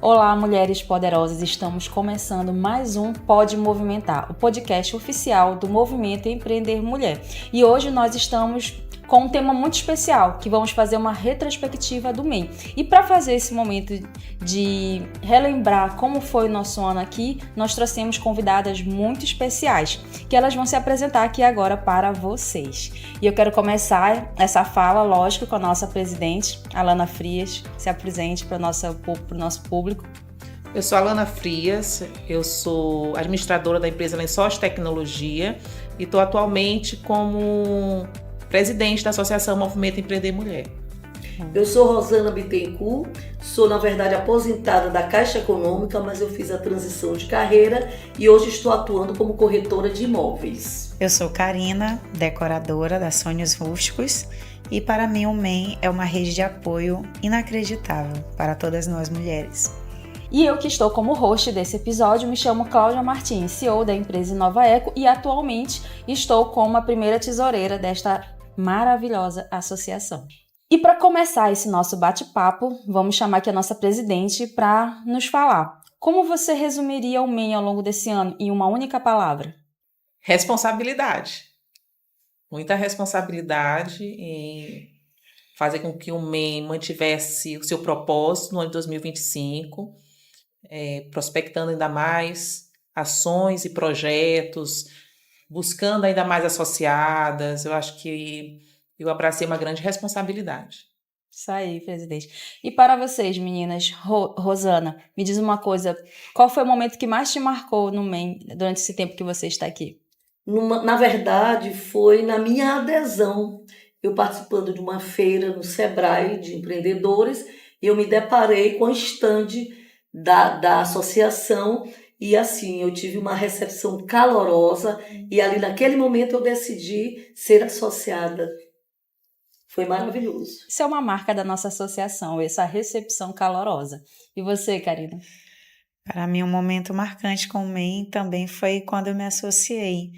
Olá, mulheres poderosas! Estamos começando mais um Pode Movimentar, o podcast oficial do Movimento Empreender Mulher. E hoje nós estamos com um tema muito especial, que vamos fazer uma retrospectiva do MEI. E para fazer esse momento de relembrar como foi o nosso ano aqui, nós trouxemos convidadas muito especiais, que elas vão se apresentar aqui agora para vocês. E eu quero começar essa fala, lógico, com a nossa presidente, Alana Frias. Se apresente para o nosso público. Eu sou a Alana Frias, eu sou administradora da empresa Lençóis Tecnologia e estou atualmente como presidente da Associação Movimento Empreender Mulher. Eu sou Rosana Bittencourt, sou na verdade aposentada da Caixa Econômica, mas eu fiz a transição de carreira e hoje estou atuando como corretora de imóveis. Eu sou Karina, decoradora da Sonhos Rústicos, e para mim o MEI é uma rede de apoio inacreditável para todas nós mulheres. E eu que estou como host desse episódio, me chamo Cláudia Martins, CEO da empresa Inova Eco, e atualmente estou como a primeira tesoureira desta maravilhosa associação. E para começar esse nosso bate-papo, vamos chamar aqui a nossa presidente para nos falar. Como você resumiria o MEI ao longo desse ano em uma única palavra? Responsabilidade. Muita responsabilidade em fazer com que o MEI mantivesse o seu propósito no ano de 2025, prospectando ainda mais ações e projetos, buscando ainda mais associadas. Eu acho que eu abracei uma grande responsabilidade. Isso aí, presidente. E para vocês, meninas, Rosana, me diz uma coisa, qual foi o momento que mais te marcou no MEI durante esse tempo que você está aqui? Na verdade, foi na minha adesão. Eu participando de uma feira no Sebrae de empreendedores, eu me deparei com a estande da associação e assim, eu tive uma recepção calorosa e ali naquele momento eu decidi ser associada. Foi maravilhoso. Isso é uma marca da nossa associação, essa recepção calorosa. E você, Karina? Para mim, um momento marcante com o MEI também foi quando eu me associei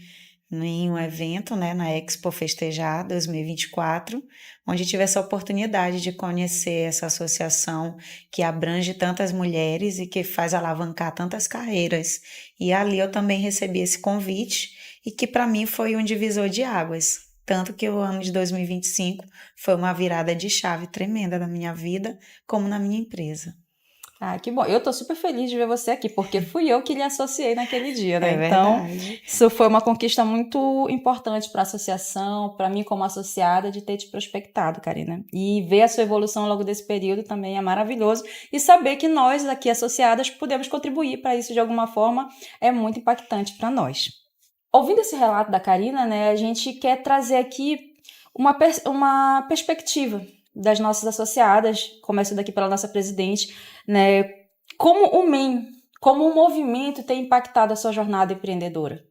em um evento, na Expo Festejar 2024, onde tive essa oportunidade de conhecer essa associação que abrange tantas mulheres e que faz alavancar tantas carreiras. E ali eu também recebi esse convite e que para mim foi um divisor de águas. Tanto que o ano de 2025 foi uma virada de chave tremenda na minha vida, como na minha empresa. Ah, que bom. Eu tô super feliz de ver você aqui, porque fui eu que lhe associei naquele dia, né? É então, verdade. Isso foi uma conquista muito importante para a associação, para mim como associada, de ter te prospectado, Karina. E ver a sua evolução ao longo desse período também é maravilhoso. E saber que nós, aqui associadas, podemos contribuir para isso de alguma forma é muito impactante para nós. Ouvindo esse relato da Karina, né, a gente quer trazer aqui uma perspectiva das nossas associadas, começando aqui pela nossa presidente, né, como o MEI, como o movimento tem impactado a sua jornada empreendedora?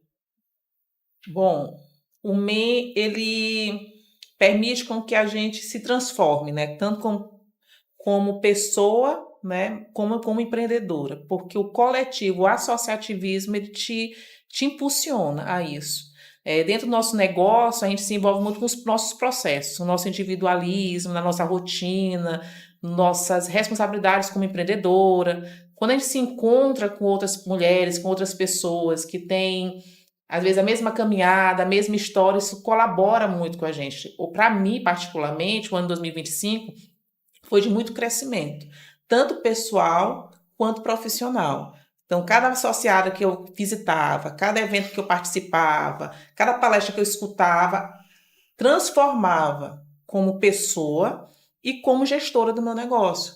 Bom, o MEI, ele permite com que a gente se transforme, né, tanto como pessoa, né, como empreendedora, porque o coletivo, o associativismo, ele te impulsiona a isso. Dentro do nosso negócio, a gente se envolve muito com os nossos processos, o nosso individualismo, na nossa rotina, nossas responsabilidades como empreendedora. Quando a gente se encontra com outras mulheres, com outras pessoas que têm, às vezes, a mesma caminhada, a mesma história, isso colabora muito com a gente. Ou para mim, particularmente, o ano 2025 foi de muito crescimento, tanto pessoal quanto profissional. Então, cada associada que eu visitava, cada evento que eu participava, cada palestra que eu escutava, transformava como pessoa e como gestora do meu negócio.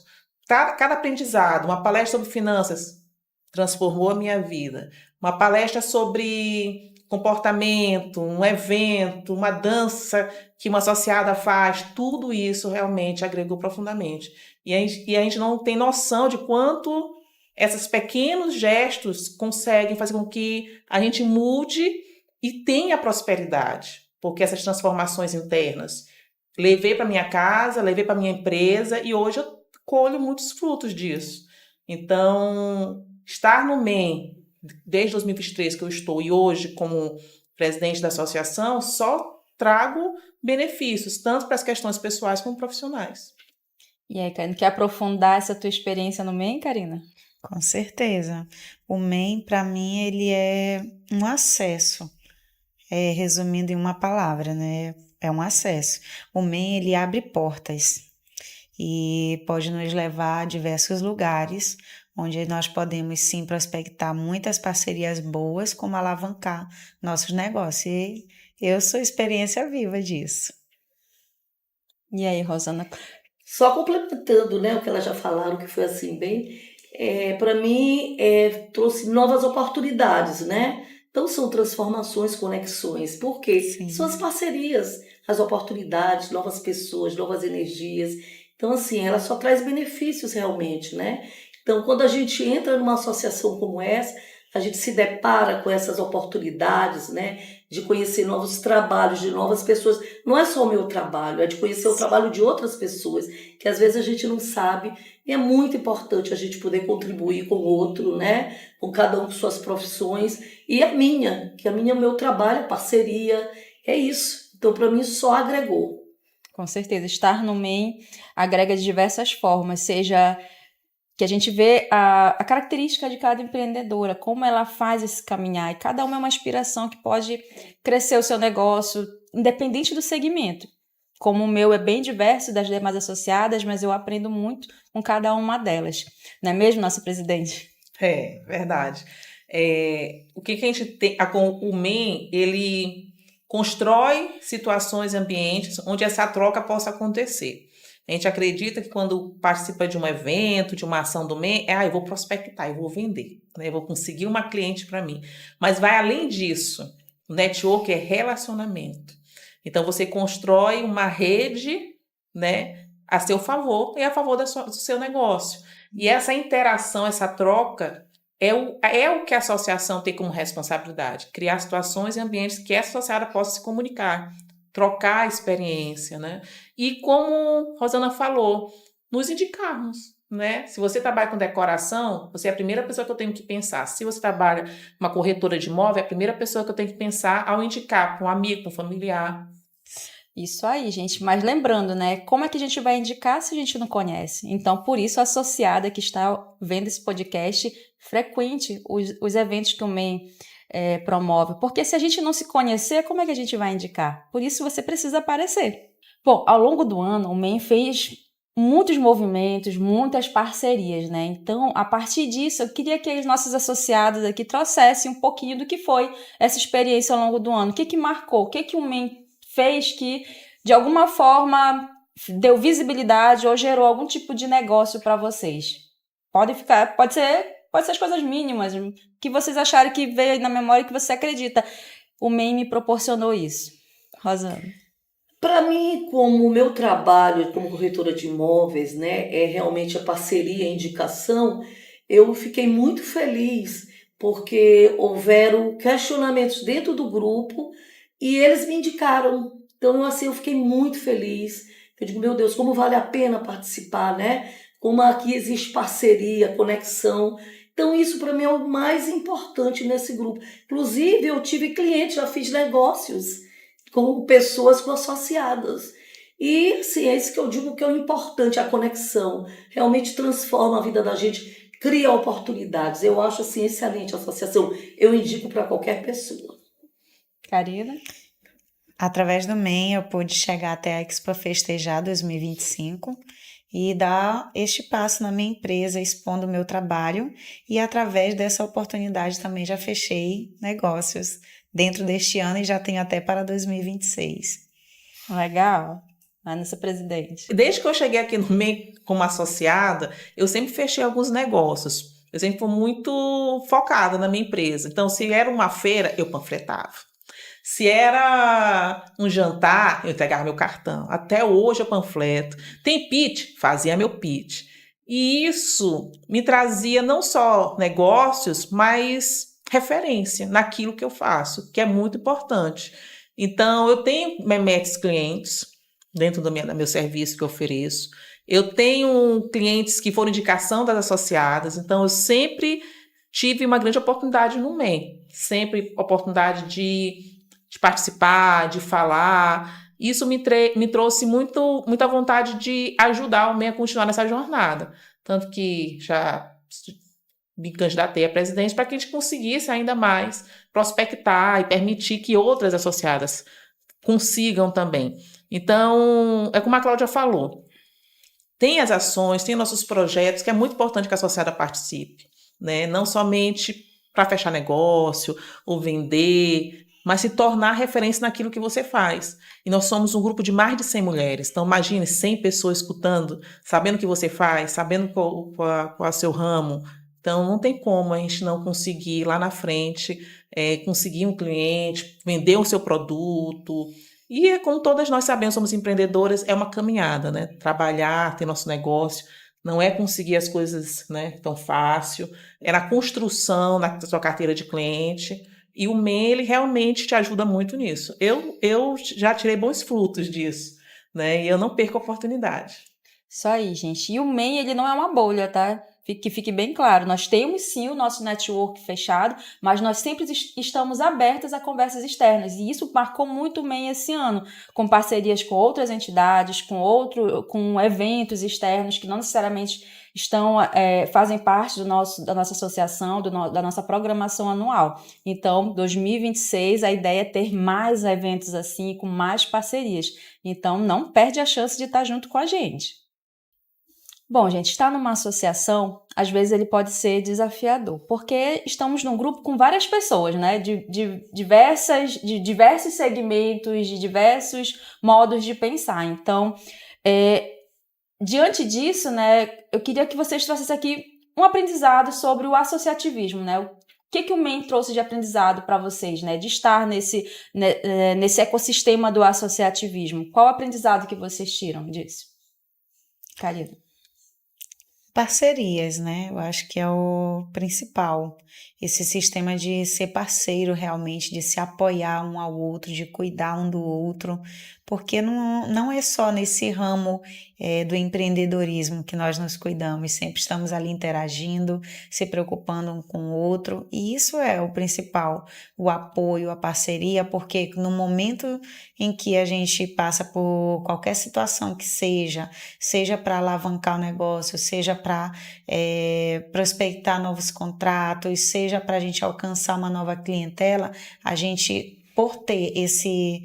Cada aprendizado, uma palestra sobre finanças, transformou a minha vida. Uma palestra sobre comportamento, um evento, uma dança que uma associada faz, tudo isso realmente agregou profundamente. E a gente não tem noção de quanto esses pequenos gestos conseguem fazer com que a gente mude e tenha prosperidade, porque essas transformações internas levei para minha casa, levei para minha empresa e hoje eu colho muitos frutos disso. Então, estar no MEI desde 2023 que eu estou e hoje como presidente da associação, só trago benefícios, tanto para as questões pessoais como profissionais. E aí, Karina, quer aprofundar essa tua experiência no MEI, Karina? Com certeza. O MEI, para mim, ele é um acesso. Resumindo em uma palavra, né? É um acesso. O MEI, ele abre portas e pode nos levar a diversos lugares, onde nós podemos sim prospectar muitas parcerias boas, como alavancar nossos negócios. E eu sou experiência viva disso. E aí, Rosana? Só complementando, né, o que elas já falaram, que foi assim, bem, para mim, trouxe novas oportunidades, né? Então, são transformações, conexões, porque são as Sim. parcerias, as oportunidades, novas pessoas, novas energias. Então, assim, ela só traz benefícios realmente, né? Então, quando a gente entra numa associação como essa, a gente se depara com essas oportunidades, né? De conhecer novos trabalhos, de novas pessoas. Não é só o meu trabalho, é de conhecer o trabalho de outras pessoas, que às vezes a gente não sabe, e é muito importante a gente poder contribuir com o outro, né? Com cada um com suas profissões, e a minha, que o meu trabalho, a parceria, é isso. Então, para mim, só agregou. Com certeza, estar no MEI agrega de diversas formas, seja que a gente vê a característica de cada empreendedora, como ela faz esse caminhar, e cada uma é uma inspiração que pode crescer o seu negócio, independente do segmento. Como o meu é bem diverso das demais associadas, mas eu aprendo muito com cada uma delas. Não é mesmo, nossa presidente? É, verdade. O que a gente tem, o MEI, ele constrói situações e ambientes onde essa troca possa acontecer. A gente acredita que quando participa de um evento, de uma ação do MEI, eu vou prospectar, eu vou vender, né? Eu vou conseguir uma cliente para mim. Mas vai além disso. O network é relacionamento. Então, você constrói uma rede, né, a seu favor e a favor do seu negócio. E essa interação, essa troca, é o que a associação tem como responsabilidade. Criar situações e ambientes que essa associada possa se comunicar, trocar a experiência, né? E como Rosana falou, nos indicarmos, né? Se você trabalha com decoração, você é a primeira pessoa que eu tenho que pensar. Se você trabalha com uma corretora de imóvel, é a primeira pessoa que eu tenho que pensar ao indicar para um amigo, para um familiar. Isso aí, gente. Mas lembrando, né? Como é que a gente vai indicar se a gente não conhece? Então, por isso, a associada que está vendo esse podcast, frequente os eventos que o MEI promove. Porque se a gente não se conhecer, como é que a gente vai indicar? Por isso, você precisa aparecer. Bom, ao longo do ano, o MEI fez muitos movimentos, muitas parcerias, né? Então, a partir disso, eu queria que os nossos associados aqui trouxessem um pouquinho do que foi essa experiência ao longo do ano. O que marcou? O que o MEI fez que, de alguma forma, deu visibilidade ou gerou algum tipo de negócio para vocês? Pode ser as coisas mínimas, que vocês acharem que veio aí na memória e que você acredita. O MEI me proporcionou isso. Rosana. Para mim, como o meu trabalho como corretora de imóveis, né, é realmente a parceria e a indicação, eu fiquei muito feliz porque houveram questionamentos dentro do grupo e eles me indicaram. Então, assim, eu fiquei muito feliz. Eu digo, meu Deus, como vale a pena participar, né? Como aqui existe parceria, conexão. Então, isso para mim é o mais importante nesse grupo. Inclusive, eu tive clientes, já fiz negócios com pessoas associadas. E, assim, é isso que eu digo que é o importante, a conexão. Realmente transforma a vida da gente, cria oportunidades. Eu acho, assim, excelente a associação. Eu indico para qualquer pessoa. Karina? Através do MEI, eu pude chegar até a Expo Festejar 2025 e dar este passo na minha empresa, expondo o meu trabalho, e através dessa oportunidade também já fechei negócios dentro deste ano e já tenho até para 2026. Legal. Nossa presidente. Desde que eu cheguei aqui no MEI como associada, eu sempre fechei alguns negócios. Eu sempre fui muito focada na minha empresa. Então, se era uma feira, eu panfletava. Se era um jantar, eu entregava meu cartão. Até hoje eu panfleto. Tem pitch? Fazia meu pitch. E isso me trazia não só negócios, mas referência naquilo que eu faço, que é muito importante. Então, eu tenho memetes clientes dentro do meu serviço que eu ofereço. Eu tenho clientes que foram indicação das associadas, então eu sempre tive uma grande oportunidade no MEI. Sempre oportunidade de participar, de falar. Isso me trouxe muita vontade de ajudar o MEI a continuar nessa jornada. Tanto que já me candidatei à presidência para que a gente conseguisse ainda mais prospectar e permitir que outras associadas consigam também. Então, é como a Cláudia falou, tem as ações, tem nossos projetos, que é muito importante que a associada participe, né? Não somente para fechar negócio ou vender, mas se tornar referência naquilo que você faz. E nós somos um grupo de mais de 100 mulheres. Então, imagine 100 pessoas escutando, sabendo o que você faz, sabendo qual é o seu ramo. Então, não tem como a gente não conseguir lá na frente, conseguir um cliente, vender o seu produto. E, como todas nós sabemos, somos empreendedoras, é uma caminhada, né? Trabalhar, ter nosso negócio, não é conseguir as coisas, né, tão fácil. É na construção da sua carteira de cliente. E o MEI, ele realmente te ajuda muito nisso. Eu já tirei bons frutos disso, né? E eu não perco a oportunidade. Isso aí, gente. E o MEI, ele não é uma bolha, tá? Que fique bem claro. Nós temos sim o nosso network fechado, mas nós sempre estamos abertas a conversas externas. E isso marcou muito o MEI esse ano, com parcerias com outras entidades, com eventos externos que não necessariamente fazem parte da nossa associação, da nossa programação anual. Então, 2026, a ideia é ter mais eventos assim, com mais parcerias. Então, não perde a chance de estar junto com a gente. Bom, gente, estar numa associação, às vezes ele pode ser desafiador, porque estamos num grupo com várias pessoas, né, de diversos segmentos, de diversos modos de pensar. Então, diante disso, né, eu queria que vocês trouxessem aqui um aprendizado sobre o associativismo, né, o que o MEI trouxe de aprendizado para vocês, né, de estar nesse ecossistema do associativismo. Qual o aprendizado que vocês tiram disso? Karina. Parcerias, né? Eu acho que é o principal. Esse sistema de ser parceiro realmente, de se apoiar um ao outro, de cuidar um do outro, porque não é só nesse ramo do empreendedorismo que nós nos cuidamos, sempre estamos ali interagindo, se preocupando um com o outro, e isso é o principal, o apoio, a parceria, porque no momento em que a gente passa por qualquer situação que seja para alavancar o negócio, seja para prospectar novos contratos, seja para a gente alcançar uma nova clientela, a gente, por ter esse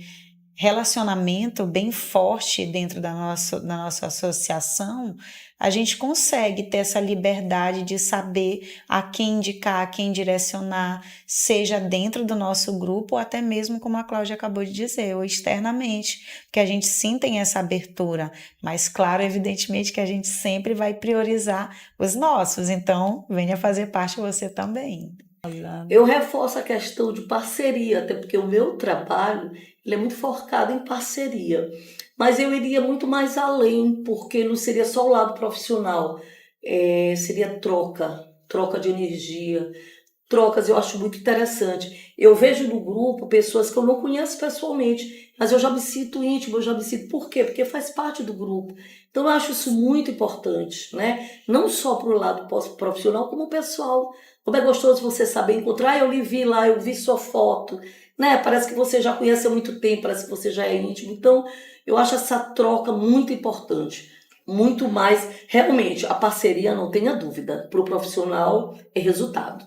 relacionamento bem forte dentro da nossa associação, a gente consegue ter essa liberdade de saber a quem indicar, a quem direcionar, seja dentro do nosso grupo ou até mesmo, como a Cláudia acabou de dizer, ou externamente, porque a gente sim tem essa abertura, mas claro, evidentemente que a gente sempre vai priorizar os nossos, então venha fazer parte você também. Eu reforço a questão de parceria, até porque o meu trabalho ele é muito focado em parceria. Mas eu iria muito mais além, porque não seria só o lado profissional, seria troca de energia, trocas, eu acho muito interessante. Eu vejo no grupo pessoas que eu não conheço pessoalmente, mas eu já me sinto íntimo, eu já me sinto... Por quê? Porque faz parte do grupo. Então eu acho isso muito importante, né? Não só para o lado profissional, como pessoal. Como é gostoso você saber encontrar, eu lhe vi lá, eu vi sua foto, né? Parece que você já conhece há muito tempo, parece que você já é íntimo. Então, eu acho essa troca muito importante. Muito mais, realmente, a parceria, não tenha dúvida, para o profissional é resultado.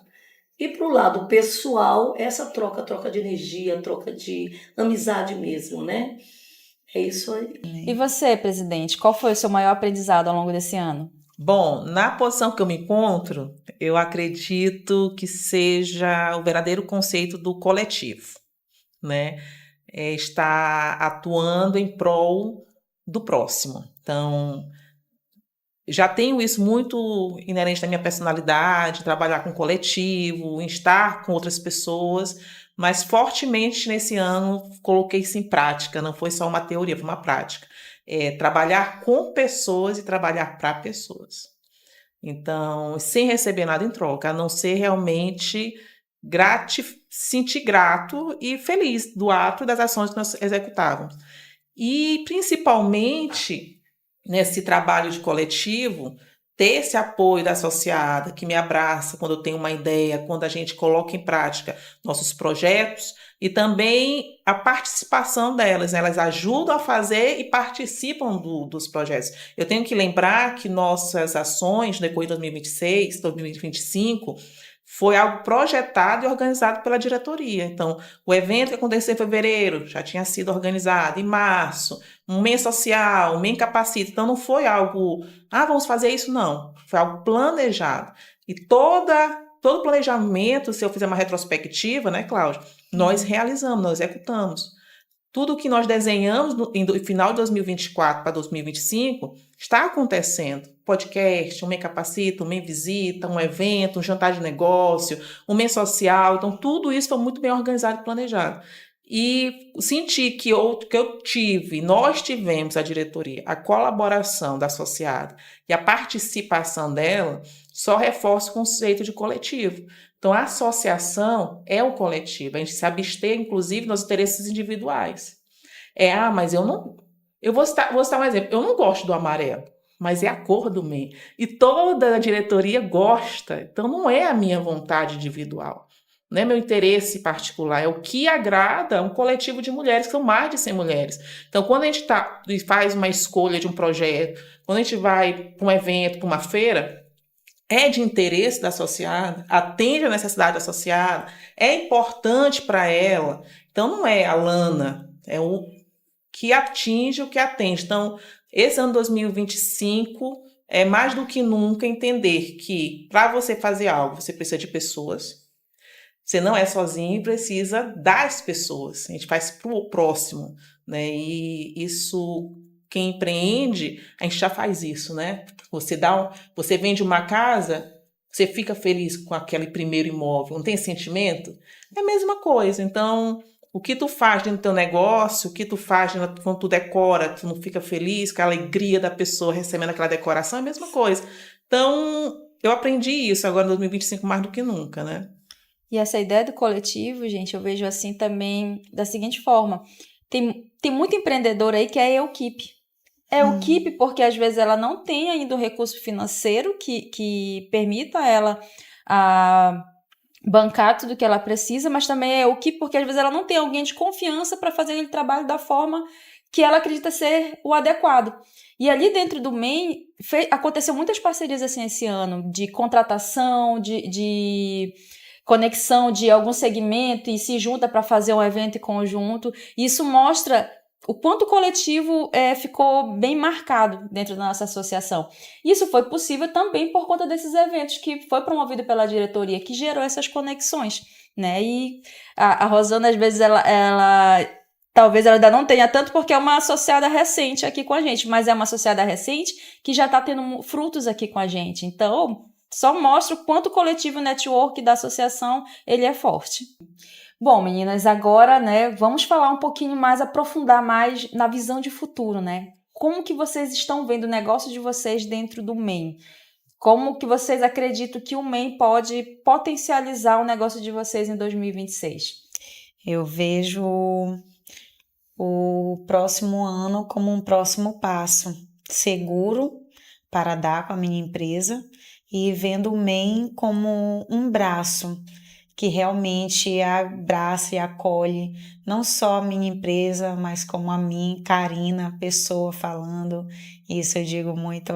E para o lado pessoal, essa troca de energia, troca de amizade mesmo, né? É isso aí. E você, presidente, qual foi o seu maior aprendizado ao longo desse ano? Bom, na posição que eu me encontro, eu acredito que seja o verdadeiro conceito do coletivo, né? Estar atuando em prol do próximo. Então, já tenho isso muito inerente na minha personalidade, trabalhar com coletivo, estar com outras pessoas, mas fortemente nesse ano coloquei isso em prática, não foi só uma teoria, foi uma prática. Trabalhar com pessoas e trabalhar para pessoas. Então, sem receber nada em troca, a não ser realmente sentir grato e feliz do ato e das ações que nós executávamos. E, principalmente, nesse trabalho de coletivo, ter esse apoio da associada que me abraça quando eu tenho uma ideia, quando a gente coloca em prática nossos projetos, e também a participação delas, né? Elas ajudam a fazer e participam dos projetos. Eu tenho que lembrar que nossas ações no decorrer de 2026, 2025, foi algo projetado e organizado pela diretoria. Então, o evento que aconteceu em fevereiro já tinha sido organizado em março, um mês social, um mês capacita. Então, não foi algo, vamos fazer isso, não. Foi algo planejado. E todo o planejamento, se eu fizer uma retrospectiva, né, Cláudia, nós realizamos, nós executamos. Tudo que nós desenhamos no final de 2024 para 2025 está acontecendo. Podcast, um MEI Capacita, um MEI Visita, um evento, um jantar de negócio, um MEI social. Então, tudo isso foi muito bem organizado e planejado. E senti que nós tivemos a diretoria, a colaboração da associada e a participação dela, só reforça o conceito de coletivo. Então, a associação é o coletivo. A gente se abster, inclusive, nos interesses individuais. Mas eu não... Eu vou citar um exemplo. Eu não gosto do amarelo, mas é a cor do MEI. E toda a diretoria gosta. Então, não é a minha vontade individual. Não é meu interesse particular. É o que agrada um coletivo de mulheres, que são mais de 100 mulheres. Então, quando a gente faz uma escolha de um projeto, quando a gente vai para um evento, para uma feira, é de interesse da associada, atende a necessidade da associada, é importante para ela. Então, não é a Lana, é o que atinge o que atende. Então, esse ano 2025 é mais do que nunca entender que para você fazer algo, você precisa de pessoas. Você não é sozinho e precisa das pessoas. A gente faz para o próximo, né? E isso... Quem empreende, a gente já faz isso, né? Você vende uma casa, você fica feliz com aquele primeiro imóvel, não tem sentimento? É a mesma coisa. Então, o que tu faz dentro do teu negócio, o que tu faz quando tu decora, tu não fica feliz com a alegria da pessoa recebendo aquela decoração, é a mesma coisa. Então, eu aprendi isso agora em 2025 mais do que nunca, né? E essa ideia do coletivo, gente, eu vejo assim também da seguinte forma. Tem muito empreendedor aí que é equipe. É equipe porque às vezes ela não tem ainda o recurso financeiro que permita ela bancar tudo que ela precisa, mas também é equipe porque às vezes ela não tem alguém de confiança para fazer aquele trabalho da forma que ela acredita ser o adequado. E ali dentro do MEI aconteceu muitas parcerias assim esse ano, de contratação, de conexão de algum segmento e se junta para fazer um evento em conjunto. Isso mostra o quanto o coletivo ficou bem marcado dentro da nossa associação. Isso foi possível também por conta desses eventos que foi promovido pela diretoria, que gerou essas conexões, né? E a Rosana, às vezes, talvez ela ainda não tenha tanto porque é uma associada recente aqui com a gente, mas é uma associada recente que já está tendo frutos aqui com a gente. Então, só mostra o quanto o coletivo network da associação ele é forte. Bom, meninas, agora, né, vamos falar um pouquinho mais, aprofundar mais na visão de futuro, né? Como que vocês estão vendo o negócio de vocês dentro do MEI? Como que vocês acreditam que o MEI pode potencializar o negócio de vocês em 2026? Eu vejo o próximo ano como um próximo passo seguro para dar com a minha empresa e vendo o MEI como um braço que realmente abraça e acolhe não só a minha empresa, mas como a mim, Karina, pessoa falando. Isso eu digo muito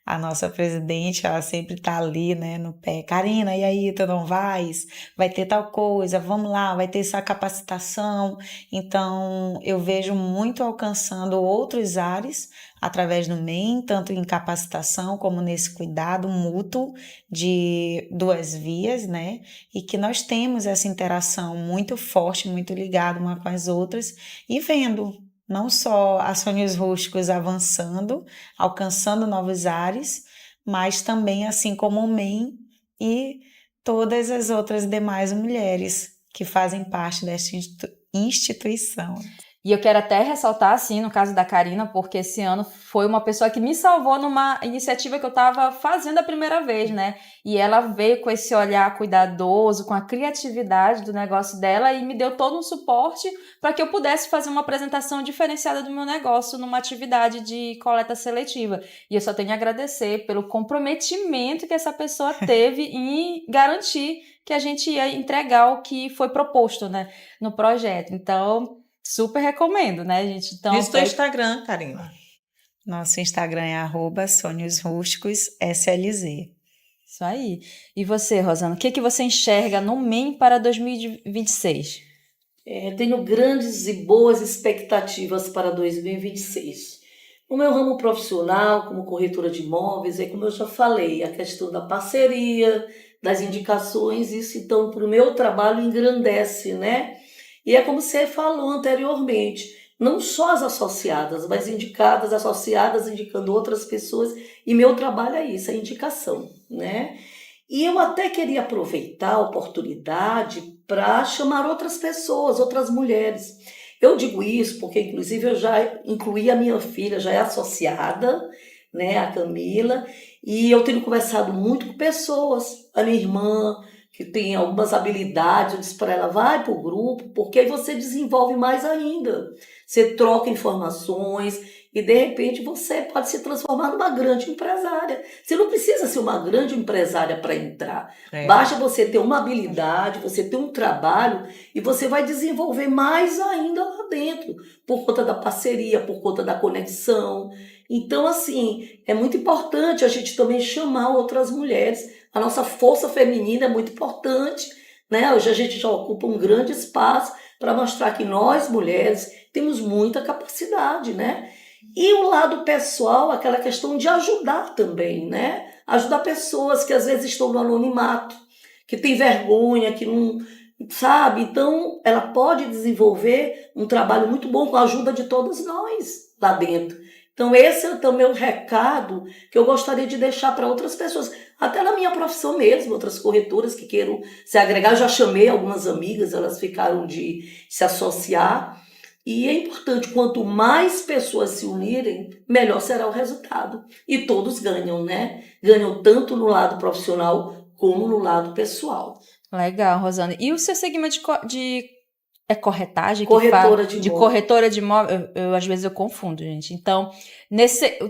a nossa presidente, ela sempre tá ali, né, no pé. Karina, e aí, tu não vais? Vai ter tal coisa, vamos lá, vai ter essa capacitação. Então, eu vejo muito alcançando outros ares através do MEI, tanto em capacitação como nesse cuidado mútuo de duas vias, né? E que nós temos essa interação muito forte, muito ligada uma com as outras e vendo não só a Sonhos Rústicos avançando, alcançando novos ares, mas também assim como o MEI e todas as outras demais mulheres que fazem parte desta instituição. E eu quero até ressaltar, assim, no caso da Karina, porque esse ano foi uma pessoa que me salvou numa iniciativa que eu estava fazendo a primeira vez, né? E ela veio com esse olhar cuidadoso, com a criatividade do negócio dela e me deu todo um suporte para que eu pudesse fazer uma apresentação diferenciada do meu negócio numa atividade de coleta seletiva. E eu só tenho a agradecer pelo comprometimento que essa pessoa teve em garantir que a gente ia entregar o que foi proposto, né, no projeto. Então, super recomendo, né, gente? Então, Diz teu Instagram, Karina. Nosso Instagram é @sonhosrústicos.slz. Isso aí. E você, Rosana, o que você enxerga no MEI para 2026? Tenho grandes e boas expectativas para 2026. No meu ramo profissional, como corretora de imóveis, como eu já falei, a questão da parceria, das indicações, isso então para o meu trabalho engrandece, né? E é como você falou anteriormente, não só as associadas, mas indicadas, associadas, indicando outras pessoas, e meu trabalho é isso, a indicação, né? E eu até queria aproveitar a oportunidade para chamar outras pessoas, outras mulheres. Eu digo isso porque, inclusive, eu já incluí a minha filha, já é associada, né, a Camila, e eu tenho conversado muito com pessoas, a minha irmã, que tem algumas habilidades, eu disse para ela, vai para o grupo, porque aí você desenvolve mais ainda. Você troca informações e, de repente, você pode se transformar numa grande empresária. Você não precisa ser uma grande empresária para entrar. Basta você ter uma habilidade, você ter um trabalho e você vai desenvolver mais ainda lá dentro, por conta da parceria, por conta da conexão. Então, assim, é muito importante a gente também chamar outras mulheres. A nossa força feminina é muito importante, né? Hoje a gente já ocupa um grande espaço para mostrar que nós, mulheres, temos muita capacidade, né? E o lado pessoal, aquela questão de ajudar também, né? Ajudar pessoas que às vezes estão no anonimato, que têm vergonha, que não... Sabe? Então, ela pode desenvolver um trabalho muito bom com a ajuda de todos nós lá dentro. Então, esse é também o recado que eu gostaria de deixar para outras pessoas. Até na minha profissão mesmo, outras corretoras que queiram se agregar. Eu já chamei algumas amigas, elas ficaram de se associar. E é importante, quanto mais pessoas se unirem, melhor será o resultado. E todos ganham, né? Ganham tanto no lado profissional como no lado pessoal. Legal, Rosana. E o seu segmento de corretagem? Corretora de imóvel. De corretora de imóvel, às vezes eu confundo, gente. Então,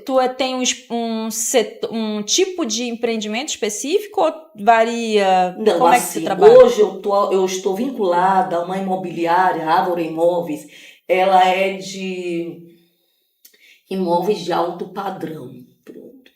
tu tem um tipo de empreendimento específico ou varia? Não, como assim, é que você trabalha? Hoje eu estou vinculada a uma imobiliária, Árvore Imóveis. Ela é de imóveis de alto padrão. Pronto.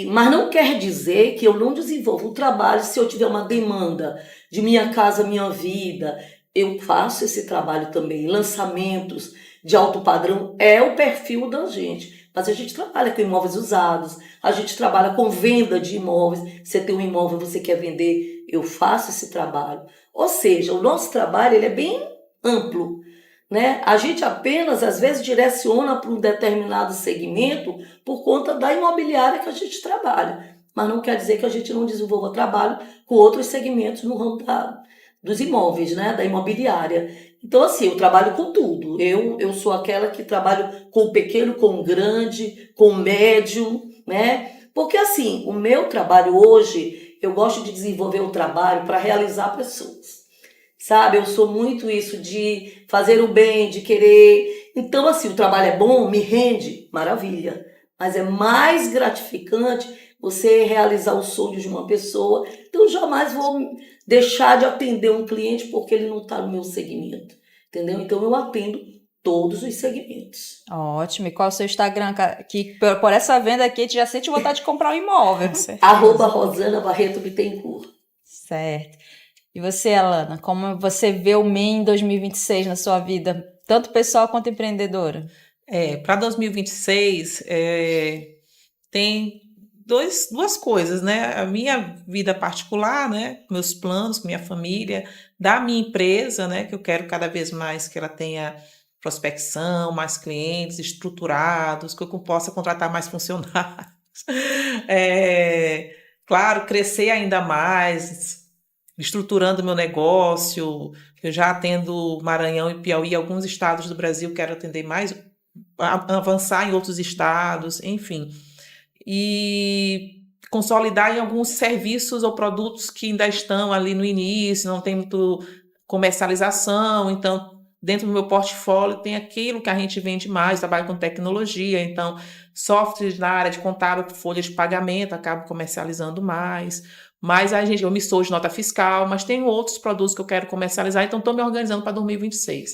Mas não quer dizer que eu não desenvolvo o trabalho se eu tiver uma demanda de Minha Casa Minha Vida. Eu faço esse trabalho também. Lançamentos de alto padrão é o perfil da gente. Mas a gente trabalha com imóveis usados, a gente trabalha com venda de imóveis. Você tem um imóvel, você quer vender, eu faço esse trabalho. Ou seja, o nosso trabalho ele é bem amplo, né? A gente apenas, às vezes, direciona para um determinado segmento por conta da imobiliária que a gente trabalha. Mas não quer dizer que a gente não desenvolva trabalho com outros segmentos no ramo dos imóveis, né? Da imobiliária. Então, assim, eu trabalho com tudo. Eu sou aquela que trabalho com o pequeno, com o grande, com o médio, né? Porque, assim, o meu trabalho hoje, eu gosto de desenvolver o trabalho para realizar pessoas. Sabe, eu sou muito isso de fazer o bem, de querer. Então, assim, o trabalho é bom, me rende, maravilha. Mas é mais gratificante você realizar os sonhos de uma pessoa. Então, jamais vou deixar de atender um cliente porque ele não está no meu segmento. Entendeu? Então, eu atendo todos os segmentos. Ótimo. E qual é o seu Instagram? Que por essa venda aqui, a gente já sente vontade de comprar um imóvel. @Rosana Barreto Bittencourt. Certo. E você, Alana, como você vê o MEI em 2026 na sua vida, tanto pessoal quanto empreendedora? Para 2026, tem duas coisas, né? A minha vida particular, né? Meus planos com minha família, da minha empresa, né? Que eu quero cada vez mais que ela tenha prospecção, mais clientes estruturados, que eu possa contratar mais funcionários. Claro, crescer ainda mais. estruturando meu negócio. Eu já atendo Maranhão e Piauí, alguns estados do Brasil, quero atender mais, avançar em outros estados, enfim. E consolidar em alguns serviços ou produtos que ainda estão ali no início, não tem muito comercialização, então dentro do meu portfólio tem aquilo que a gente vende mais, trabalho com tecnologia, então softwares na área de contábil, folhas de pagamento, acabo comercializando mais. Mas eu me sou de nota fiscal, mas tenho outros produtos que eu quero comercializar, então estou me organizando para 2026.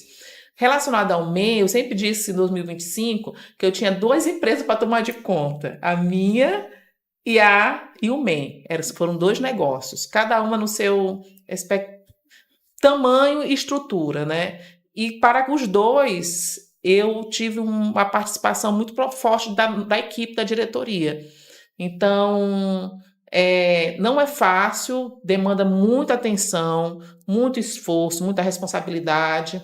Relacionado ao MEI, eu sempre disse em 2025 que eu tinha 2 empresas para tomar de conta, a minha e o MEI. Foram 2 negócios, cada uma no seu tamanho e estrutura, né? E para os 2, eu tive uma participação muito forte da equipe da diretoria. Então, não é fácil, demanda muita atenção, muito esforço, muita responsabilidade,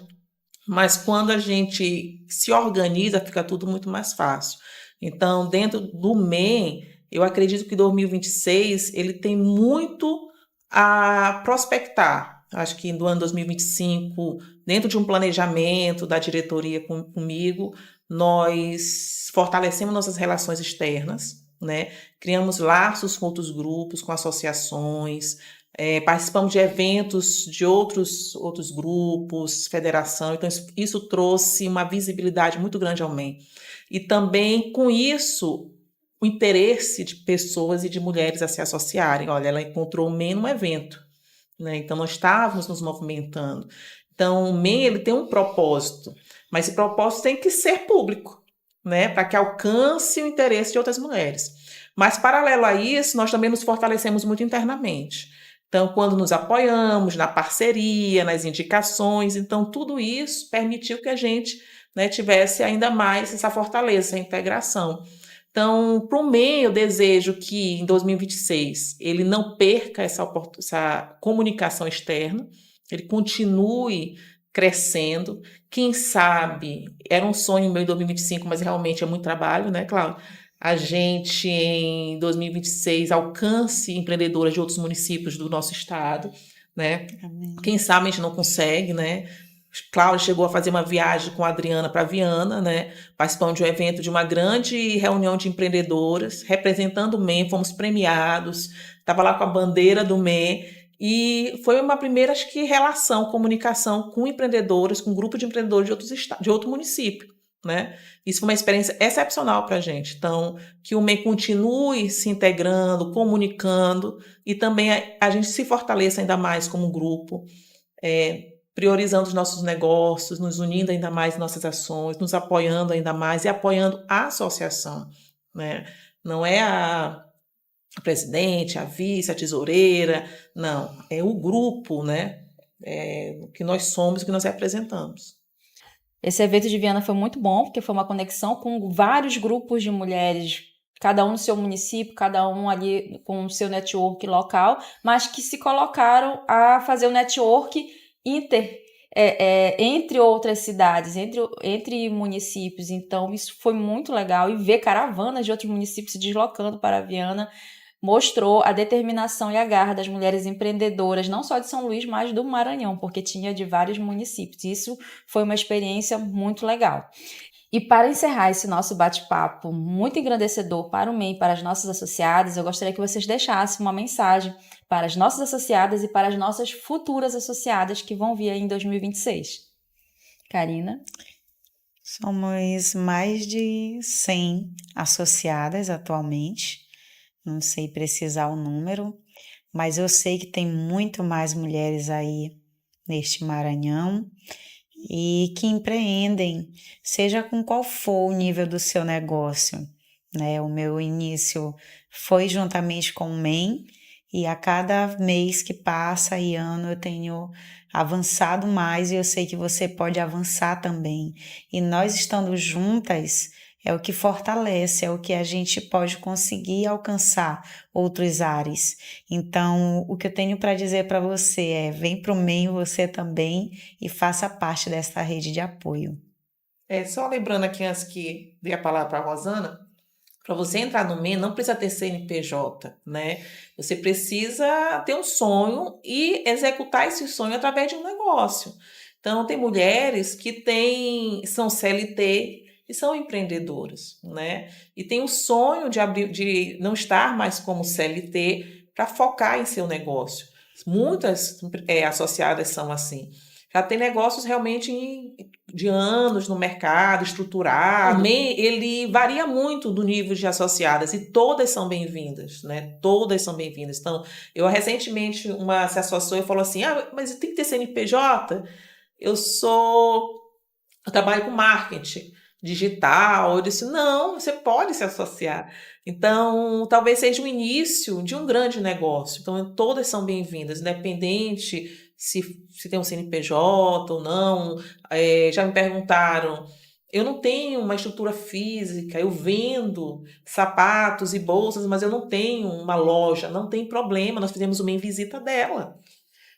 mas quando a gente se organiza, fica tudo muito mais fácil. Então, dentro do MEI, eu acredito que 2026 ele tem muito a prospectar. Acho que no ano 2025, dentro de um planejamento da diretoria comigo, nós fortalecemos nossas relações externas, né? Criamos laços com outros grupos, com associações, participamos de eventos de outros grupos, federação, então isso trouxe uma visibilidade muito grande ao MEI. E também, com isso, o interesse de pessoas e de mulheres a se associarem. Olha, ela encontrou o MEI num evento, né? Então, nós estávamos nos movimentando. Então, o MEI ele tem um propósito, mas esse propósito tem que ser público, né? Para que alcance o interesse de outras mulheres. Mas, paralelo a isso, nós também nos fortalecemos muito internamente. Então, quando nos apoiamos na parceria, nas indicações, então tudo isso permitiu que a gente, né, tivesse ainda mais essa fortaleza, essa integração. Então, para o MEI, eu desejo que em 2026 ele não perca essa comunicação externa, ele continue crescendo. Quem sabe, era um sonho meu em 2025, mas realmente é muito trabalho, né, Cláudia? A gente, em 2026, alcance empreendedoras de outros municípios do nosso estado, né? Amém. Quem sabe a gente não consegue, né? Cláudia chegou a fazer uma viagem com a Adriana para Viana, né? Participando de um evento, de uma grande reunião de empreendedoras, representando o MEI, fomos premiados, estava lá com a bandeira do MEI, e foi uma primeira, acho que, relação, comunicação com empreendedoras, com um grupo de empreendedores de outro município, né? Isso foi uma experiência excepcional para a gente. Então, que o MEI continue se integrando, comunicando, e também a gente se fortaleça ainda mais como grupo, priorizando os nossos negócios, nos unindo ainda mais em nossas ações, nos apoiando ainda mais e apoiando a associação, né? Não é a presidente, a vice, a tesoureira, não, é o grupo, né? O que nós somos, o que nós representamos. Esse evento de Viana foi muito bom, porque foi uma conexão com vários grupos de mulheres, cada um no seu município, cada um ali com o seu network local, mas que se colocaram a fazer o network entre outras cidades, entre municípios. Então, isso foi muito legal. E ver caravanas de outros municípios se deslocando para Viana mostrou a determinação e a garra das mulheres empreendedoras, não só de São Luís, mas do Maranhão, porque tinha de vários municípios. Isso foi uma experiência muito legal. E para encerrar esse nosso bate-papo muito engrandecedor para o MEI e para as nossas associadas, eu gostaria que vocês deixassem uma mensagem para as nossas associadas e para as nossas futuras associadas que vão vir em 2026. Karina? Somos mais de 100 associadas atualmente. Não sei precisar o número, mas eu sei que tem muito mais mulheres aí neste Maranhão e que empreendem, seja com qual for o nível do seu negócio, né? O meu início foi juntamente com o MEI e a cada mês que passa e ano eu tenho avançado mais e eu sei que você pode avançar também. E nós estando juntas é o que fortalece, é o que a gente pode conseguir alcançar outros ares. Então, o que eu tenho para dizer para você é: vem para o MEI você também e faça parte dessa rede de apoio. Só lembrando aqui, antes que dê a palavra para a Rosana, Para você entrar no MEI, não precisa ter CNPJ, né? Você precisa ter um sonho e executar esse sonho através de um negócio. Então, tem mulheres que são CLT e são empreendedoras, né? E tem o sonho de não estar mais como CLT para focar em seu negócio. Muitas associadas são assim. Já tem negócios realmente de anos no mercado, estruturado. Também ele varia muito do nível de associadas e todas são bem-vindas, né? Todas são bem-vindas. Então, eu recentemente, uma se associou e falou assim, mas tem que ter CNPJ? Eu trabalho com marketing digital. Eu disse, não, você pode se associar. Então, talvez seja o início de um grande negócio. Então, todas são bem-vindas, independente se tem um CNPJ ou não. Já me perguntaram, eu não tenho uma estrutura física, eu vendo sapatos e bolsas, mas eu não tenho uma loja, não tem problema, nós fizemos uma visita dela.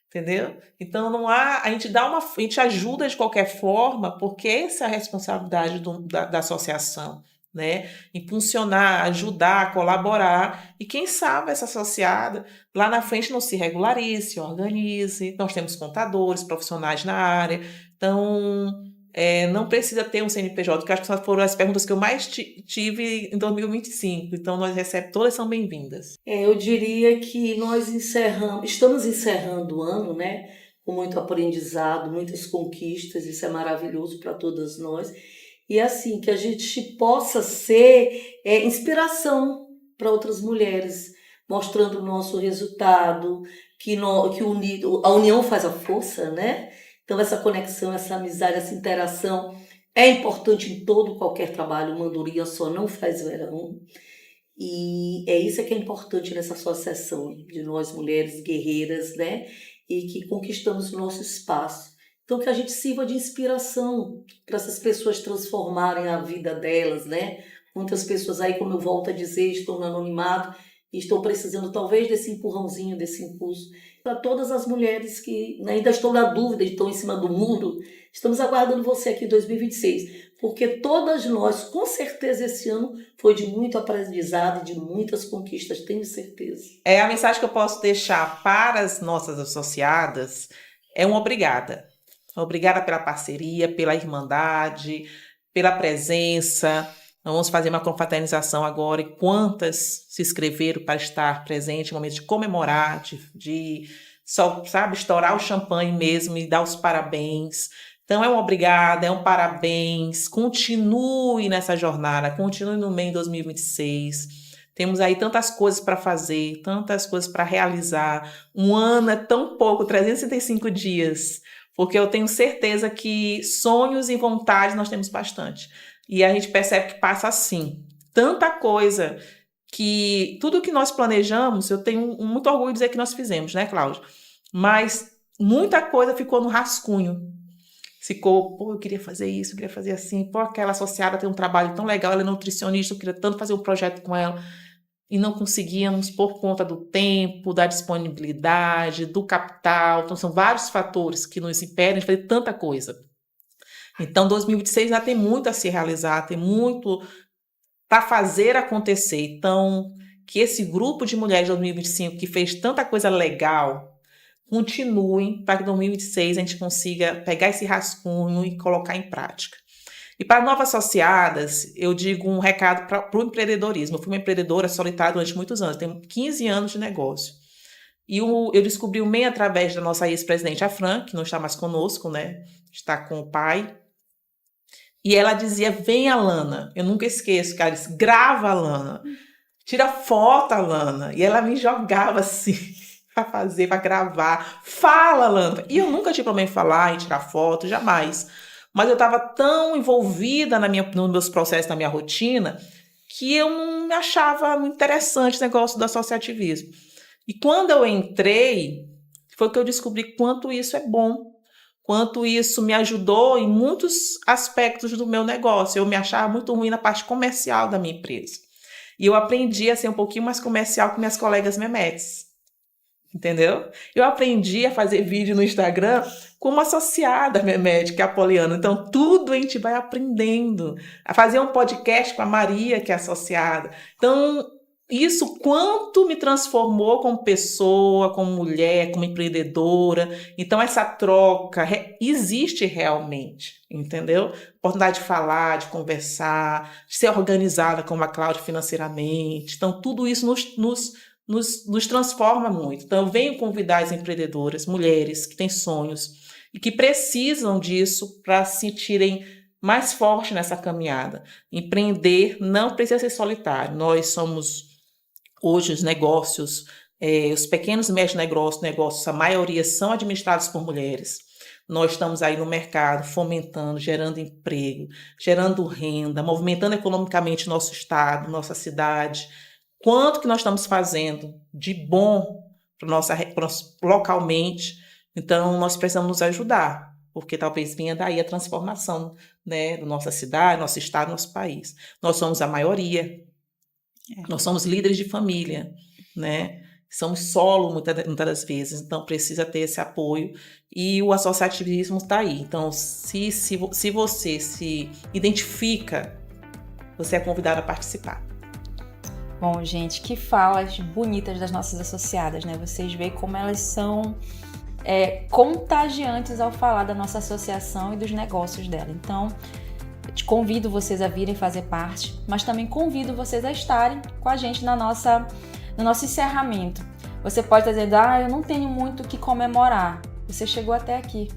Entendeu? Então não há, a gente ajuda de qualquer forma, porque essa é a responsabilidade da associação, né? Impulsionar, ajudar, colaborar, e quem sabe essa associada lá na frente não se regularize, se organize. Nós temos contadores, profissionais na área, então não precisa ter um CNPJ, que acho que foram as perguntas que eu mais tive em 2025. Então, todas são bem-vindas. Eu diria que nós estamos encerrando o ano, né? Com muito aprendizado, muitas conquistas, isso é maravilhoso para todas nós. E assim, que a gente possa ser inspiração para outras mulheres, mostrando o nosso resultado, que a união faz a força, né? Então, essa conexão, essa amizade, essa interação é importante em qualquer trabalho. Uma andorinha só não faz verão. E é isso que é importante nessa associação de nós, mulheres guerreiras, né? E que conquistamos o nosso espaço. Então, que a gente sirva de inspiração para essas pessoas transformarem a vida delas, né? Muitas pessoas aí, como eu volto a dizer, estão no anonimato e estão precisando talvez desse empurrãozinho, desse impulso. Para todas as mulheres que ainda estão na dúvida, estão em cima do muro, estamos aguardando você aqui em 2026, porque todas nós, com certeza, esse ano foi de muito aprendizado e de muitas conquistas, tenho certeza. A mensagem que eu posso deixar para as nossas associadas é um obrigada. Obrigada pela parceria, pela irmandade, pela presença. Nós vamos fazer uma confraternização agora e quantas se inscreveram para estar presente no momento de comemorar, de só, sabe, estourar o champanhe mesmo e dar os parabéns. Então, é um obrigada, é um parabéns. Continue nessa jornada, continue no MEI 2026. Temos aí tantas coisas para fazer, tantas coisas para realizar. Um ano é tão pouco, 365 dias, porque eu tenho certeza que sonhos e vontades nós temos bastante. E a gente percebe que passa assim. Tanta coisa que tudo que nós planejamos, eu tenho muito orgulho de dizer que nós fizemos, né, Cláudia? Mas muita coisa ficou no rascunho. Ficou, eu queria fazer isso, eu queria fazer assim. Aquela associada tem um trabalho tão legal, ela é nutricionista, eu queria tanto fazer um projeto com ela. E não conseguíamos por conta do tempo, da disponibilidade, do capital. Então, são vários fatores que nos impedem de fazer tanta coisa. Então, 2026 já tem muito a se realizar, tem muito para fazer acontecer. Então, que esse grupo de mulheres de 2025 que fez tanta coisa legal continuem para que em 2026 a gente consiga pegar esse rascunho e colocar em prática. E para novas associadas, eu digo um recado para o empreendedorismo. Eu fui uma empreendedora solitária durante muitos anos, tenho 15 anos de negócio. E eu descobri o MEI através da nossa ex-presidente, a Fran, que não está mais conosco, né? Está com o pai. E ela dizia, vem, Alana. Eu nunca esqueço, cara, disse, grava, Alana. Tira foto, Alana. E ela me jogava assim, para gravar. Fala, Alana. E eu nunca tive problema em falar, em tirar foto, jamais. Mas eu estava tão envolvida nos meus processos, na minha rotina, que eu não me achava muito interessante o negócio do associativismo. E quando eu entrei, foi que eu descobri quanto isso é bom, quanto isso me ajudou em muitos aspectos do meu negócio. Eu me achava muito ruim na parte comercial da minha empresa. E eu aprendi a ser um pouquinho mais comercial que minhas colegas memetes. entendeu? Eu aprendi a fazer vídeo no Instagram como associada Mehmet, que é a Poliana. Então, tudo a gente vai aprendendo. A fazer um podcast com a Maria, que é associada. Então, isso quanto me transformou como pessoa, como mulher, como empreendedora. Então, essa troca existe realmente, entendeu? Oportunidade de falar, de conversar, de ser organizada como a Cláudia financeiramente. Então, tudo isso nos transforma muito. Então, eu venho convidar as empreendedoras, mulheres que têm sonhos e que precisam disso para se sentirem mais fortes nessa caminhada. Empreender não precisa ser solitário. Nós somos, hoje, os negócios, os pequenos e médios negócios, a maioria são administrados por mulheres. Nós estamos aí no mercado fomentando, gerando emprego, gerando renda, movimentando economicamente nosso estado, nossa cidade. Quanto que nós estamos fazendo de bom localmente? Então, nós precisamos nos ajudar, porque talvez venha daí a transformação, né, da nossa cidade, nosso estado, nosso país. Nós somos a maioria, nós somos líderes de família, né? Somos solo muitas das vezes, então precisa ter esse apoio e o associativismo está aí. Então, se você se identifica, você é convidado a participar. Bom, gente, que falas bonitas das nossas associadas, né? Vocês veem como elas são contagiantes ao falar da nossa associação e dos negócios dela. Então, eu te convido vocês a virem fazer parte, mas também convido vocês a estarem com a gente no nosso encerramento. Você pode estar dizendo, eu não tenho muito o que comemorar. Você chegou até aqui.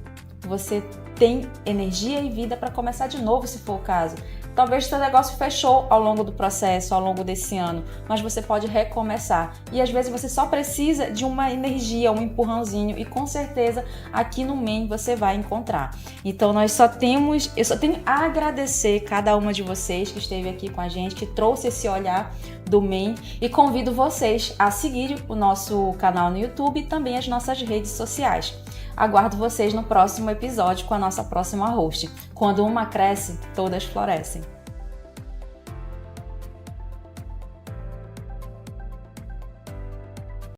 Você tem energia e vida para começar de novo, se for o caso. Talvez seu negócio fechou ao longo do processo, ao longo desse ano, mas você pode recomeçar. E às vezes você só precisa de uma energia, um empurrãozinho, e com certeza aqui no MEN você vai encontrar. Então eu só tenho a agradecer cada uma de vocês que esteve aqui com a gente, que trouxe esse olhar do MEN, e convido vocês a seguir o nosso canal no YouTube e também as nossas redes sociais. Aguardo vocês no próximo episódio com a nossa próxima host. Quando uma cresce, todas florescem.